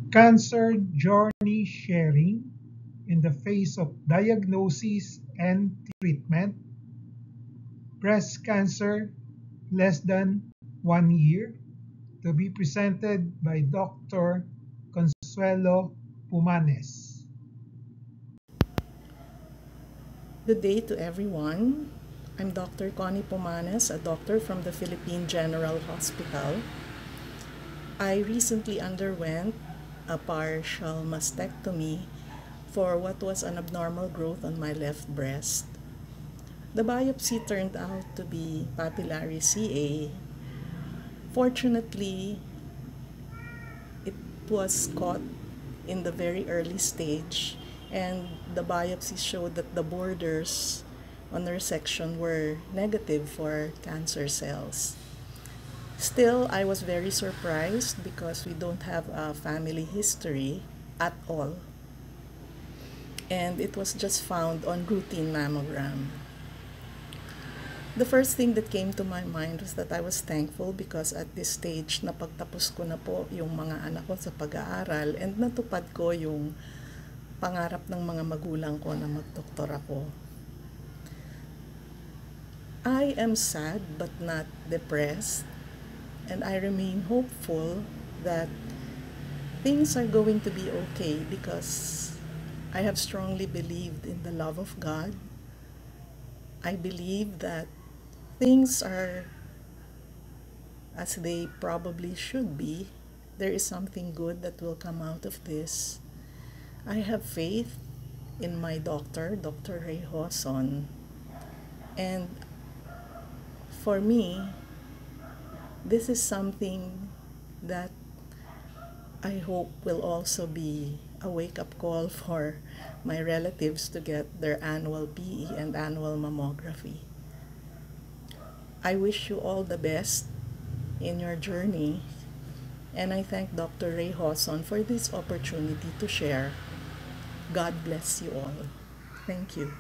Cancer journey sharing in the face of diagnosis and treatment. Breast cancer less than 1 year, to be presented by Dr. Consuelo Pumanes. Good day to everyone. I'm Dr. Connie Pomanes, a doctor from the Philippine General Hospital. I recently underwent a partial mastectomy for what was an abnormal growth on my left breast. The biopsy turned out to be papillary CA. Fortunately, it was caught in the very early stage, and the biopsy showed that the borders on the resection were negative for cancer cells. Still, I was very surprised because we don't have a family history at all. And it was just found on routine mammogram. The first thing that came to my mind was that I was thankful because at this stage, napagtapos ko na po yung mga anak ko sa pag-aaral and natupad ko yung pangarap ng mga magulang ko na magdoktor ako. I am sad but not depressed, and I remain hopeful that things are going to be okay because I have strongly believed in the love of God. I believe that things are as they probably should be. There is something good that will come out of this. I have faith in my doctor, Dr. Ray Hoson. And for me, this is something that I hope will also be a wake-up call for my relatives to get their annual PE and annual mammography. I wish you all the best in your journey, and I thank Dr. Ray Hoson for this opportunity to share. God bless you all. Thank you.